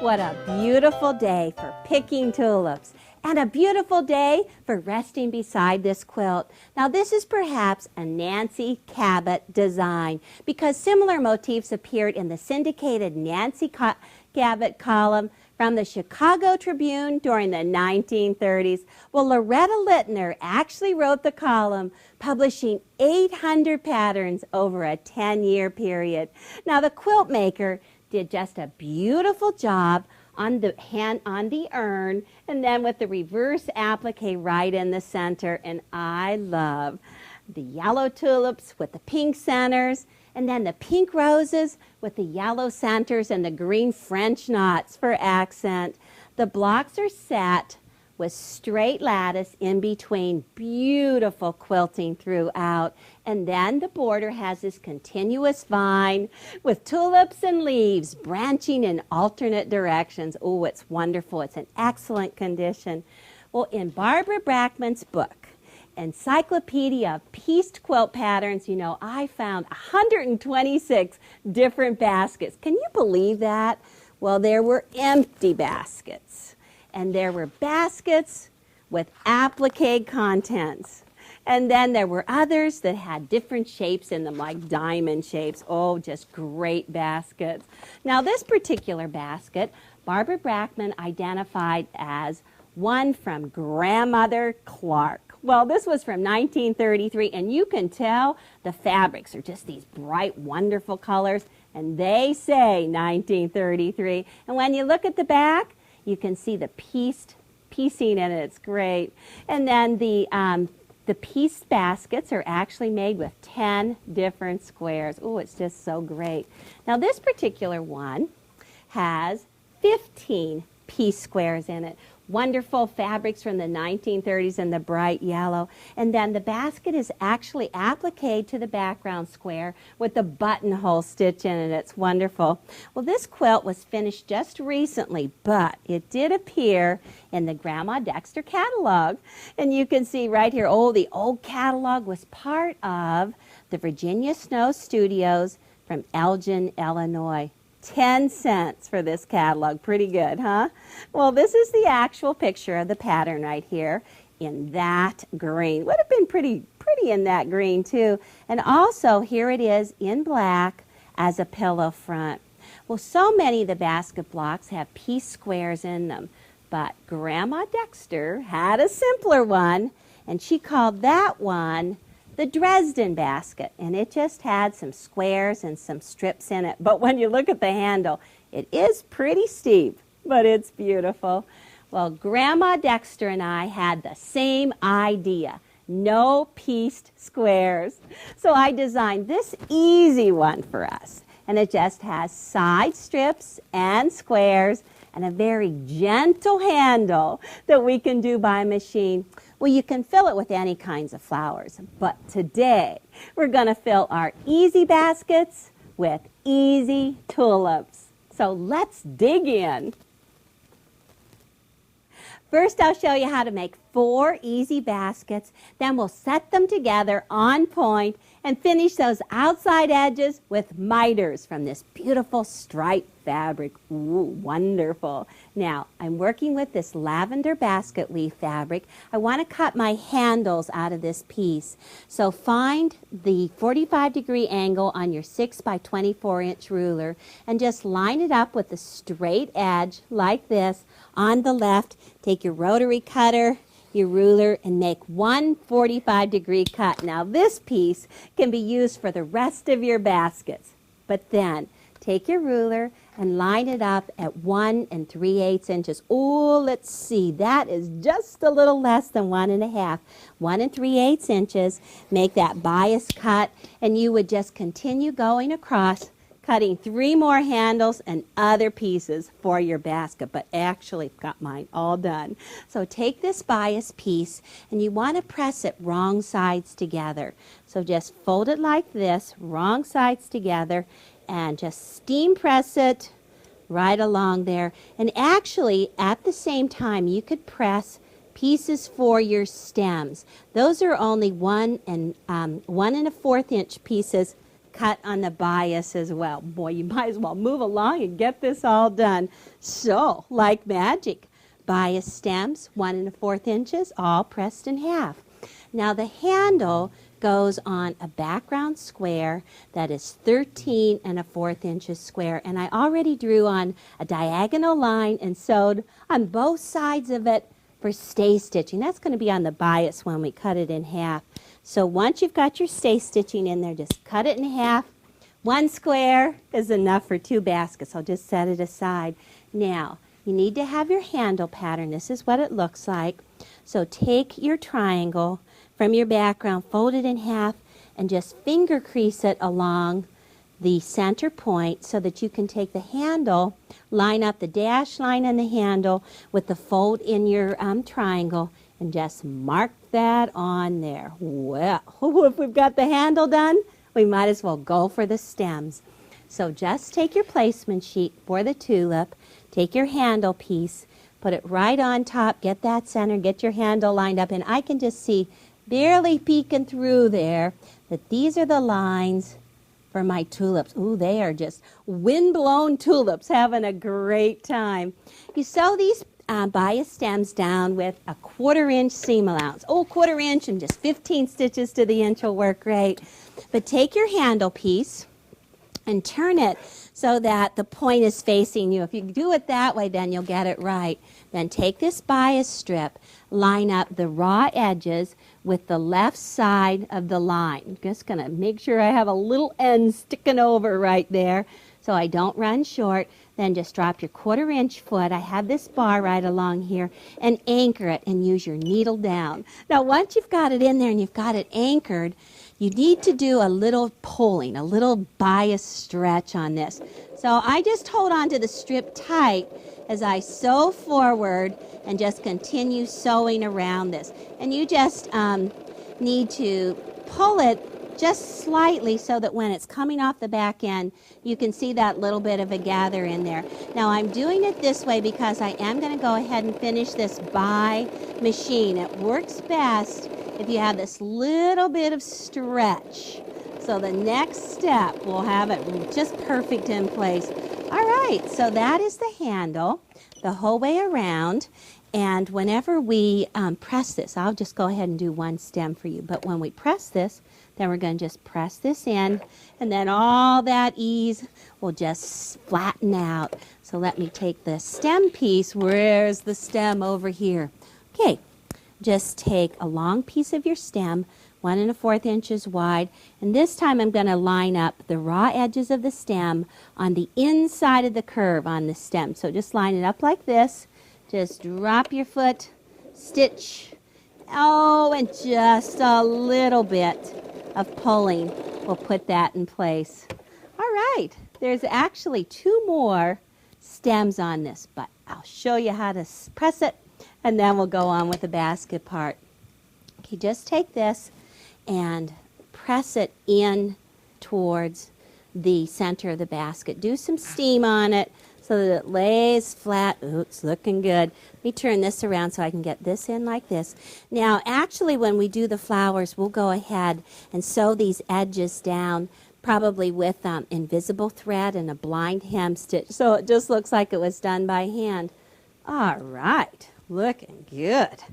What a beautiful day for picking tulips, and a beautiful day for resting beside this quilt. Now this is perhaps a Nancy Cabot design because similar motifs appeared in the syndicated Nancy Cabot column from the Chicago Tribune during the 1930s. Well, Loretta Littner actually wrote the column, publishing 800 patterns over a 10-year period. Now the quilt maker did just a beautiful job on the urn, and then with the reverse applique right in the center. And I love the yellow tulips with the pink centers, and then the pink roses with the yellow centers and the green French knots for accent. The blocks are set with straight lattice in between, beautiful quilting throughout. And then the border has this continuous vine with tulips and leaves branching in alternate directions. Oh, it's wonderful. It's in excellent condition. Well, in Barbara Brackman's book, Encyclopedia of Pieced Quilt Patterns, you know, I found 126 different baskets. Can you believe that? Well, there were empty baskets. And there were baskets with applique contents. And then there were others that had different shapes in them, like diamond shapes. Oh, just great baskets. Now, this particular basket, Barbara Brackman identified as one from Grandmother Clark. Well, this was from 1933, and you can tell the fabrics are just these bright, wonderful colors, and they say 1933. And when you look at the back, you can see the piecing in it. It's great. And then the pieced baskets are actually made with 10 different squares. Oh, it's just so great. Now, this particular one has 15 piece squares in it. Wonderful fabrics from the 1930s in the bright yellow. And then the basket is actually appliqued to the background square with the buttonhole stitch in it. It's wonderful. Well, this quilt was finished just recently, but it did appear in the Grandma Dexter catalog. And you can see right here, oh, the old catalog was part of the Virginia Snow Studios from Elgin, Illinois. 10 cents for this catalog. Pretty good, huh? Well, this is the actual picture of the pattern right here in that green. Would have been pretty in that green too. And also here it is in black as a pillow front. Well, so many of the basket blocks have piece squares in them, but Grandma Dexter had a simpler one, and she called that one the Dresden basket, and it just had some squares and some strips in it. But when you look at the handle, it is pretty steep, but it's beautiful. Well, Grandma Dexter and I had the same idea, no pieced squares. So I designed this easy one for us, and it just has side strips and squares and a very gentle handle that we can do by machine. Well, you can fill it with any kinds of flowers, but today we're going to fill our easy baskets with easy tulips. So let's dig in. First, I'll show you how to make 4 easy baskets. Then we'll set them together on point and finish those outside edges with miters from this beautiful striped fabric. Ooh, wonderful. Now, I'm working with this lavender basket weave fabric. I want to cut my handles out of this piece. So find the 45-degree angle on your 6 by 24-inch ruler and just line it up with a straight edge like this on the left. Take your rotary cutter, your ruler, and make one 45-degree cut. Now this piece can be used for the rest of your baskets, but then take your ruler and line it up at 1 3/8 inches. Oh, let's see, that is just a little less than 1 1/2. 1 3/8 inches. Make that bias cut, and you would just continue going across, cutting 3 more handles and other pieces for your basket, but actually got mine all done. So take this bias piece, and you want to press it wrong sides together. So just fold it like this, wrong sides together, and just steam press it right along there. And actually, at the same time, you could press pieces for your stems. Those are only 1 1 1/4 inch pieces cut on the bias as well. Boy, you might as well move along and get this all done. So, like magic, bias stems, 1 1/4 inches, all pressed in half. Now the handle goes on a background square that is 13 1/4 inches square, and I already drew on a diagonal line and sewed on both sides of it for stay stitching. That's going to be on the bias when we cut it in half. So once you've got your stay stitching in there, just cut it in half. 1 square is enough for 2 baskets. I'll just set it aside. Now, you need to have your handle pattern. This is what it looks like. So take your triangle from your background, fold it in half, and just finger crease it along the center point so that you can take the handle, line up the dash line on the handle with the fold in your triangle, and just mark that on there. Well, if we've got the handle done, we might as well go for the stems. So just take your placement sheet for the tulip, take your handle piece, put it right on top, get that center, get your handle lined up, and I can just see barely peeking through there that these are the lines for my tulips. Ooh, they are just wind-blown tulips, having a great time. You sew these bias stems down with a 1/4 inch seam allowance. Oh, 1/4 inch and just 15 stitches to the inch will work great. But take your handle piece and turn it so that the point is facing you. If you do it that way, then you'll get it right. Then take this bias strip, line up the raw edges with the left side of the line. I'm just going to make sure I have a little end sticking over right there so I don't run short. Then just drop your 1/4 inch foot. I have this bar right along here, and anchor it and use your needle down. Now once you've got it in there and you've got it anchored, you need to do a little pulling, a little bias stretch on this. So I just hold on to the strip tight as I sew forward and just continue sewing around this. And you just need to pull it just slightly so that when it's coming off the back end, you can see that little bit of a gather in there. Now I'm doing it this way because I am going to go ahead and finish this by machine. It works best if you have this little bit of stretch. So the next step, we'll have it just perfect in place. All right, so that is the handle the whole way around. And whenever we press this, I'll just go ahead and do 1 stem for you. But when we press this, then we're going to just press this in, and then all that ease will just flatten out. So let me take the stem piece. Where's the stem? Over here. Okay, just take a long piece of your stem, 1 1/4 inches wide, and this time I'm going to line up the raw edges of the stem on the inside of the curve on the stem. So just line it up like this. Just drop your foot, stitch, and just a little bit of pulling will put that in place. All right, there's actually 2 more stems on this, but I'll show you how to press it, and then we'll go on with the basket part. Okay, just take this and press it in towards the center of the basket. Do some steam on it so that it lays flat. Ooh, it's looking good. Let me turn this around so I can get this in like this. Now, actually, when we do the flowers, we'll go ahead and sew these edges down, probably with invisible thread and a blind hem stitch, so it just looks like it was done by hand. All right, looking good.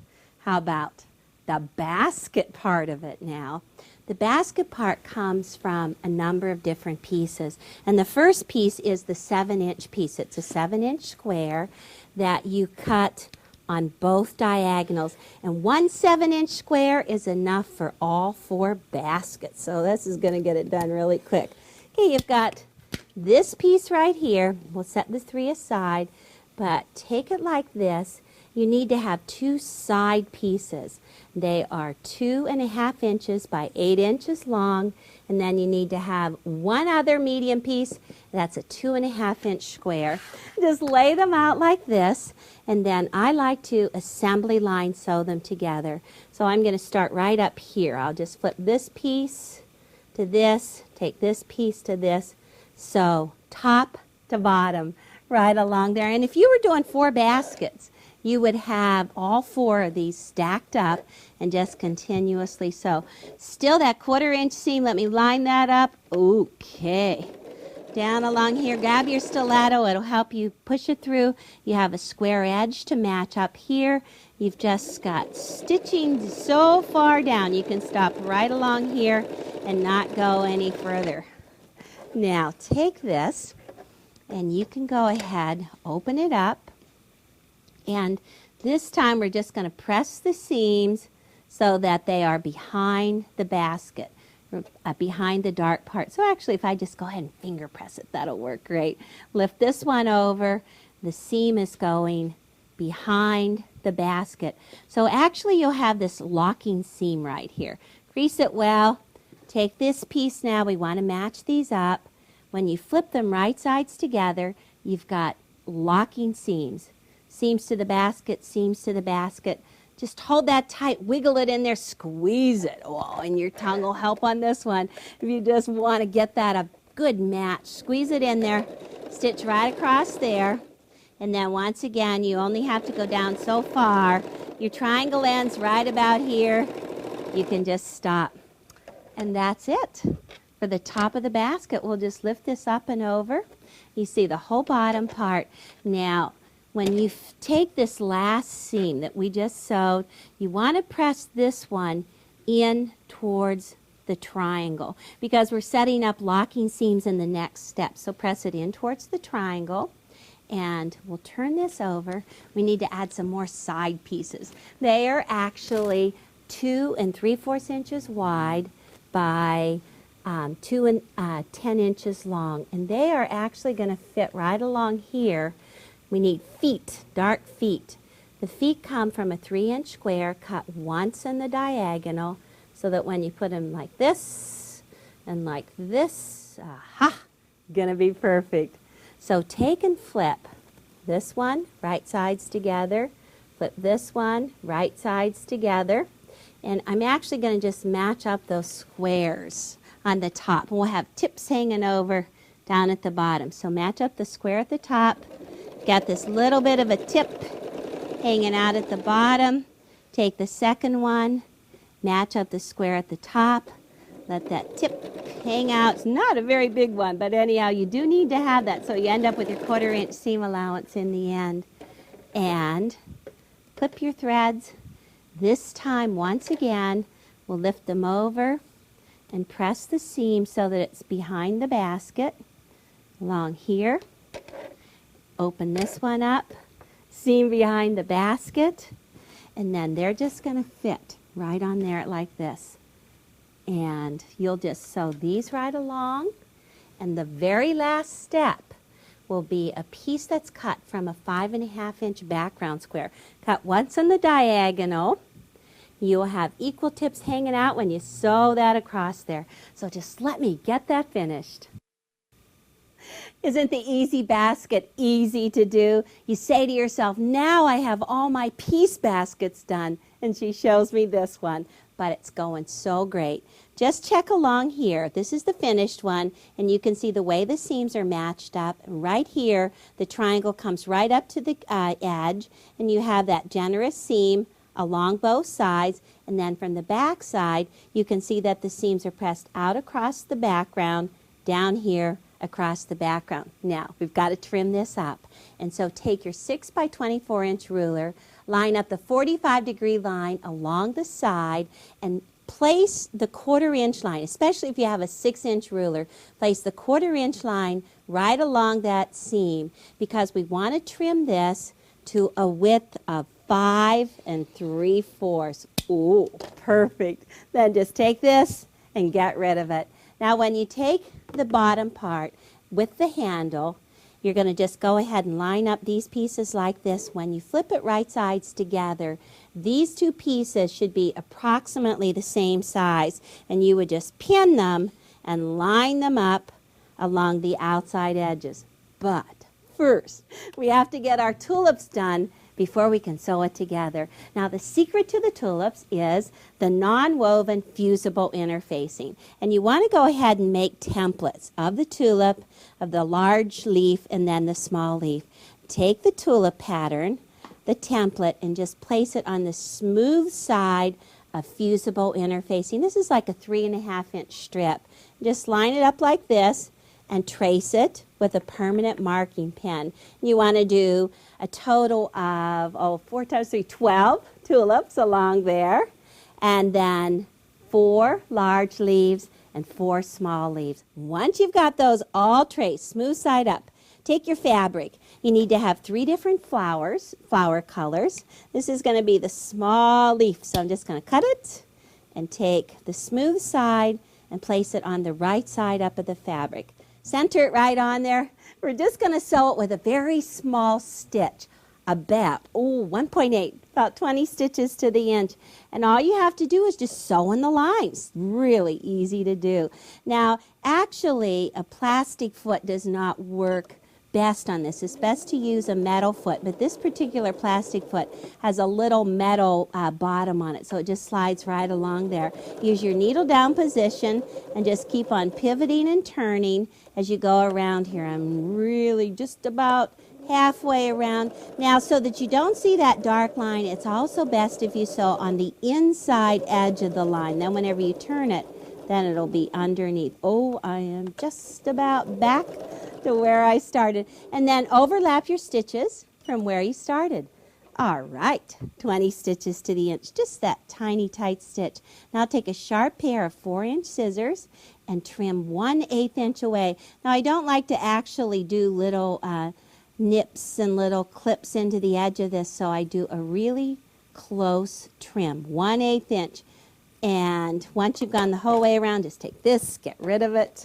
How about the basket part of it now? The basket part comes from a number of different pieces. And the first piece is the 7-inch piece. It's a 7-inch square that you cut on both diagonals. And 1 7-inch square is enough for all 4 baskets. So this is going to get it done really quick. Okay, you've got this piece right here. We'll set the 3 aside, but take it like this. You need to have 2 side pieces. They are 2 1/2 inches by 8 inches long, and then you need to have 1 other medium piece. That's a 2 1/2 inch square. Just lay them out like this, and then I like to assembly line sew them together. So I'm going to start right up here. I'll just flip this piece to this, take this piece to this, sew top to bottom right along there. And if you were doing 4 baskets, you would have all 4 of these stacked up and just continuously sew. Still that 1/4 inch seam, let me line that up. Okay. Down along here, grab your stiletto, it'll help you push it through. You have a square edge to match up here. You've just got stitching so far down, you can stop right along here and not go any further. Now take this and you can go ahead, open it up, and this time we're just going to press the seams so that they are behind the basket. Behind the dark part. So actually, if I just go ahead and finger press it, that'll work great. Lift this one over. The seam is going behind the basket. So actually, you'll have this locking seam right here. Crease it well. Take this piece now. We want to match these up. When you flip them right sides together, you've got locking seams. Seams to the basket, seams to the basket. Just hold that tight, wiggle it in there, squeeze it. Oh, and your tongue will help on this one. If you just want to get that a good match, squeeze it in there, stitch right across there. And then once again, you only have to go down so far. Your triangle ends right about here. You can just stop. And that's it. For the top of the basket, we'll just lift this up and over. You see the whole bottom part. Now, when you take this last seam that we just sewed, you want to press this one in towards the triangle because we're setting up locking seams in the next step. So press it in towards the triangle and we'll turn this over. We need to add some more side pieces. They are actually 2 3/4 inches wide by 10 inches long, and they are actually going to fit right along here. We need feet, dark feet. The feet come from a 3-inch square cut once in the diagonal so that when you put them like this and like this, aha, gonna be perfect. So take and flip this one, right sides together, flip this one, right sides together, and I'm actually gonna just match up those squares on the top. We'll have tips hanging over down at the bottom. So match up the square at the top. Got this little bit of a tip hanging out at the bottom. Take the second one, match up the square at the top. Let that tip hang out. It's not a very big one, but anyhow, you do need to have that so you end up with your 1/4 inch seam allowance in the end. And clip your threads. This time, once again, we'll lift them over and press the seam so that it's behind the basket along here. Open this one up, seam behind the basket, and then they're just going to fit right on there like this. And you'll just sew these right along, and the very last step will be a piece that's cut from a 5.5 inch background square. Cut once on the diagonal. You will have equal tips hanging out when you sew that across there. So just let me get that finished. Isn't the easy basket easy to do? You say to yourself, now I have all my piece baskets done. And she shows me this one, but it's going so great. Just check along here. This is the finished one, and you can see the way the seams are matched up. Right here, the triangle comes right up to the edge, and you have that generous seam along both sides, and then from the back side, you can see that the seams are pressed out across the background, down here, across the background. Now, we've got to trim this up. And so take your 6 by 24 inch ruler, line up the 45-degree line along the side, and place the 1/4 inch line, especially if you have a 6-inch ruler, place the 1/4 inch line right along that seam because we want to trim this to a width of 5 3/4. Ooh, perfect. Then just take this and get rid of it. Now when you take the bottom part with the handle, you're going to just go ahead and line up these pieces like this. When you flip it right sides together, these two pieces should be approximately the same size, and you would just pin them and line them up along the outside edges. But first, we have to get our tulips done before we can sew it together. Now the secret to the tulips is the non-woven fusible interfacing. And you want to go ahead and make templates of the tulip, of the large leaf, and then the small leaf. Take the tulip pattern, the template and just place it on the smooth side of fusible interfacing. This is like a 3.5-inch strip. Just line it up like this and trace it with a permanent marking pen. You want to do a total of 4 times 3, 12 tulips along there, and then 4 large leaves and 4 small leaves. Once you've got those all traced, smooth side up, take your fabric. You need to have 3 different flower colors. This is going to be the small leaf, so I'm just going to cut it and take the smooth side and place it on the right side up of the fabric. Center it right on there. We're just going to sew it with a very small stitch, about 1.8, about 20 stitches to the inch. And all you have to do is just sew in the lines. Really easy to do. Now, actually, a plastic foot does not work best on this. It's best to use a metal foot, but this particular plastic foot has a little metal bottom on it, so it just slides right along there. Use your needle down position and just keep on pivoting and turning as you go around here. I'm really just about halfway around. Now, so that you don't see that dark line, it's also best if you sew on the inside edge of the line. Then whenever you turn it, then it'll be underneath. Oh, I am just about back to where I started. And then overlap your stitches from where you started. All right, 20 stitches to the inch, just that tiny tight stitch. Now take a sharp pair of 4-inch scissors and trim 1/8 inch away. Now I don't like to actually do little nips and little clips into the edge of this, so I do a really close trim, 1/8 inch. And once you've gone the whole way around, just take this, get rid of it.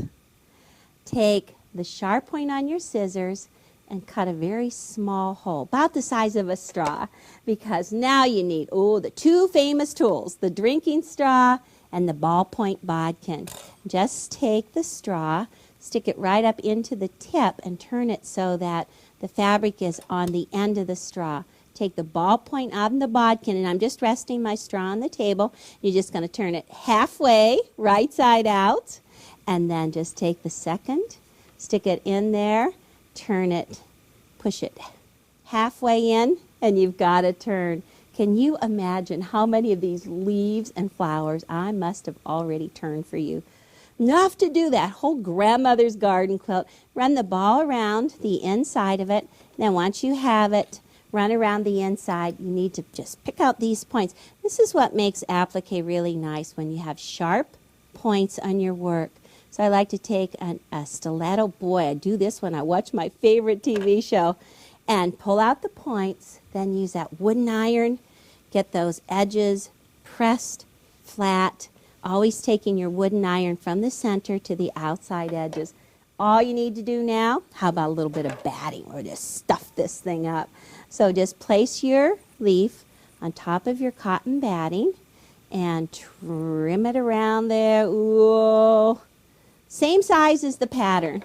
Take the sharp point on your scissors and cut a very small hole, about the size of a straw, because now you need, the 2 famous tools, the drinking straw and the ballpoint bodkin. Just take the straw, stick it right up into the tip and turn it so that the fabric is on the end of the straw. Take the ballpoint on the bodkin, and I'm just resting my straw on the table. You're just going to turn it halfway, right side out, and then just take the second, stick it in there, turn it, push it halfway in, and you've got to turn. Can you imagine how many of these leaves and flowers I must have already turned for you? Enough to do that whole grandmother's garden quilt. Run the ball around the inside of it. Then once you have it, run around the inside. You need to just pick out these points. This is what makes applique really nice, when you have sharp points on your work. So I like to take a stiletto. Boy, I do this when I watch my favorite TV show. And pull out the points, then use that wooden iron. Get those edges pressed flat, always taking your wooden iron from the center to the outside edges. All you need to do now, how about a little bit of batting, or just stuff this thing up. So just place your leaf on top of your cotton batting and trim it around there. Ooh. Same size as the pattern.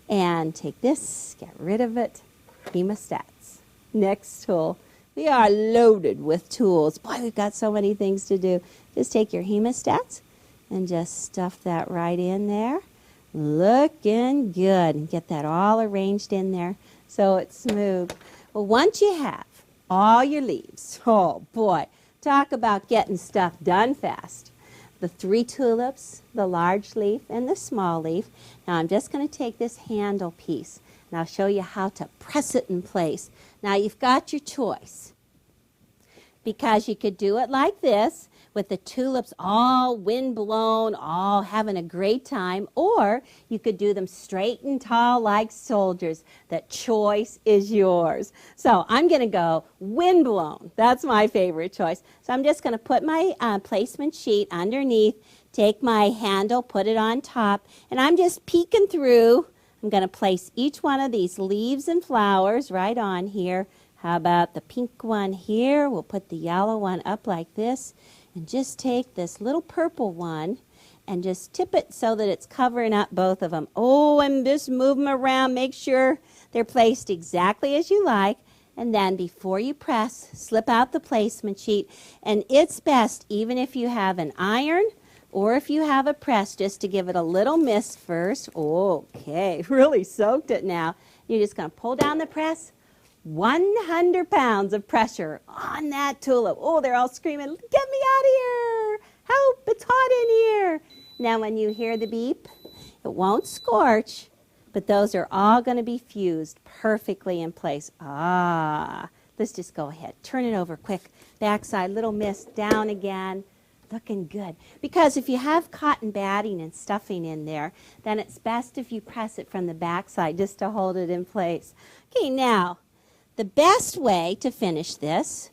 And take this, get rid of it. Hemostats. Next tool. We are loaded with tools. Boy, we've got so many things to do. Just take your hemostats and just stuff that right in there. Looking good. And get that all arranged in there so it's smooth. Well, once you have all your leaves, oh boy, talk about getting stuff done fast. The 3 tulips, the large leaf, and the small leaf. Now I'm just going to take this handle piece, and I'll show you how to press it in place. Now you've got your choice, because you could do it like this, with the tulips all wind-blown, all having a great time, or you could do them straight and tall like soldiers. The choice is yours. So I'm going to go wind-blown. That's my favorite choice. So I'm just going to put my placement sheet underneath, take my handle, put it on top, and I'm just peeking through. I'm going to place each one of these leaves and flowers right on here. How about the pink one here? We'll put the yellow one up like this. And just take this little purple one and just tip it so that it's covering up both of them. Oh, and just move them around. Make sure they're placed exactly as you like. And then before you press, slip out the placement sheet. And it's best, even if you have an iron or if you have a press, just to give it a little mist first. Okay, really soaked it now. You're just going to pull down the press, 100 pounds of pressure on that tulip. Oh, they're all screaming, get me out of here. Help, it's hot in here. Now when you hear the beep, it won't scorch, but those are all going to be fused perfectly in place. Ah, let's just go ahead. Turn it over quick. Backside, little mist, down again. Looking good. Because if you have cotton batting and stuffing in there, then it's best if you press it from the backside just to hold it in place. Okay, now, the best way to finish this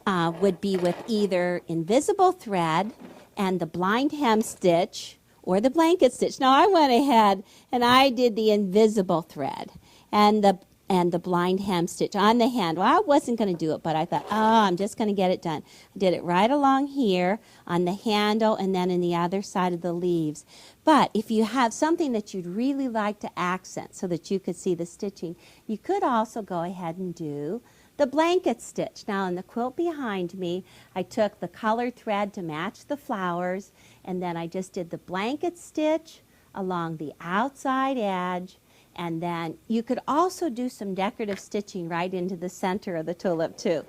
would be with either invisible thread and the blind hem stitch or the blanket stitch. Now I went ahead and I did the invisible thread and the blind hem stitch on the hand. Well, I wasn't going to do it, but I thought, oh, I'm just going to get it done. I did it right along here on the handle and then in the other side of the leaves. But if you have something that you'd really like to accent so that you could see the stitching, you could also go ahead and do the blanket stitch. Now in the quilt behind me, I took the colored thread to match the flowers, and then I just did the blanket stitch along the outside edge. And then you could also do some decorative stitching right into the center of the tulip too.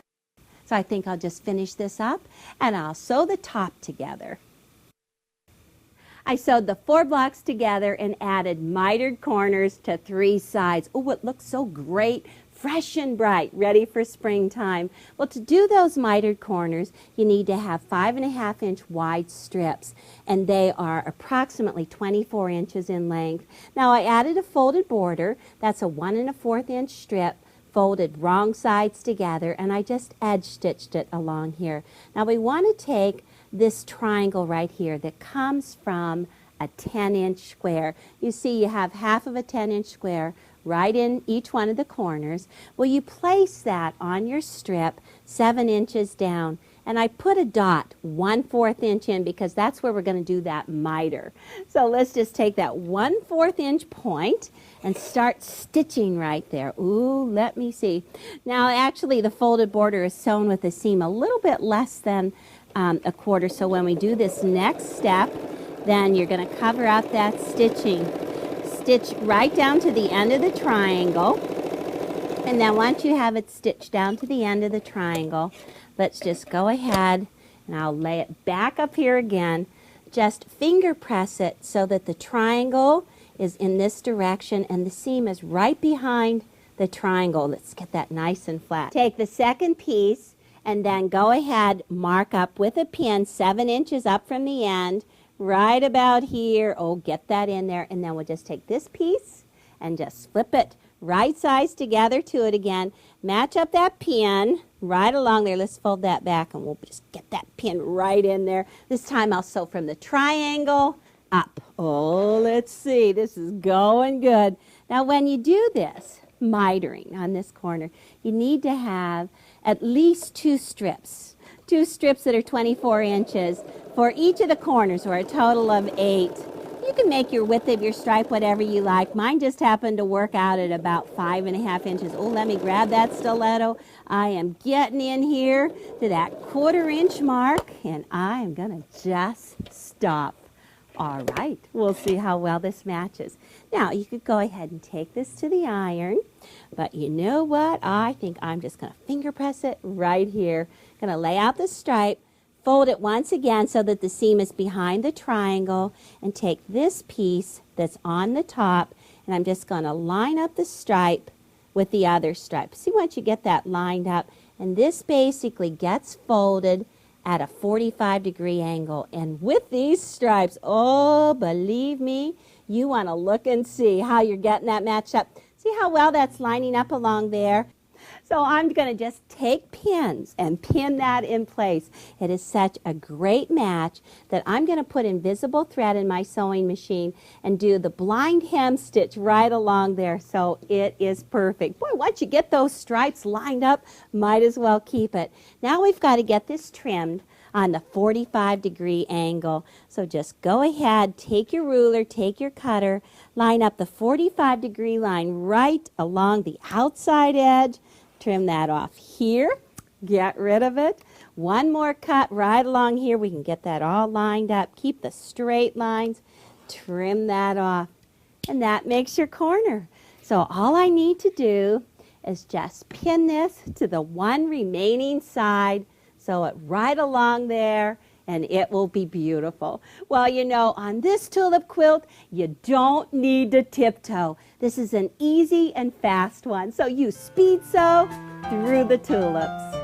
So I think I'll just finish this up and I'll sew the top together. I sewed the 4 blocks together and added mitered corners to 3 sides. Oh, it looks so great. Fresh and bright, ready for springtime. Well, to do those mitered corners, you need to have 5.5-inch wide strips, and they are approximately 24 inches in length. Now, I added a folded border. That's a 1 1/4-inch strip, folded wrong sides together, and I just edge stitched it along here. Now, we want to take this triangle right here that comes from a 10-inch square. You see, you have half of a 10-inch square right in each one of the corners. Well, you place that on your strip 7 inches down, and I put a dot 1/4 inch in because that's where we're going to do that miter. So let's just take that 1/4 inch point and start stitching right there. Ooh, let me see. Now actually the folded border is sewn with a seam a little bit less than a quarter, so when we do this next step, then you're going to cover out that stitching. Stitch right down to the end of the triangle, and then once you have it stitched down to the end of the triangle, let's just go ahead and I'll lay it back up here again. Just finger press it so that the triangle is in this direction and the seam is right behind the triangle. Let's get that nice and flat. Take the second piece and then go ahead, mark up with a pin 7 inches up from the end, right about here. Oh, get that in there, and then we'll just take this piece and just flip it right sides together to it again. Match up that pin right along there. Let's fold that back and we'll just get that pin right in there. This time I'll sew from the triangle up. Oh, let's see. This is going good. Now when you do this mitering on this corner, you need to have at least 2 strips. 2 strips that are 24 inches for each of the corners, or a total of 8. You can make your width of your stripe whatever you like. Mine just happened to work out at about 5.5 inches. Oh, let me grab that stiletto. I am getting in here to that 1/4 inch mark, and I am going to just stop. All right, we'll see how well this matches. Now, you could go ahead and take this to the iron, but you know what? I think I'm just going to finger press it right here. Going to lay out the stripe, fold it once again so that the seam is behind the triangle, and take this piece that's on the top, and I'm just going to line up the stripe with the other stripe. See, once you get that lined up, and this basically gets folded at a 45-degree angle. And with these stripes, oh, believe me, you want to look and see how you're getting that matched up. See how well that's lining up along there? So I'm going to just take pins and pin that in place. It is such a great match that I'm going to put invisible thread in my sewing machine and do the blind hem stitch right along there. So it is perfect. Boy, once you get those stripes lined up, might as well keep it. Now we've got to get this trimmed on the 45-degree angle. So just go ahead, take your ruler, take your cutter, line up the 45-degree line right along the outside edge. Trim that off here, get rid of it. One more cut right along here. We can get that all lined up. Keep the straight lines, trim that off, and that makes your corner. So all I need to do is just pin this to the one remaining side, sew it right along there, and it will be beautiful. Well, you know, on this tulip quilt, you don't need to tiptoe. This is an easy and fast one, so you speed sew through the tulips.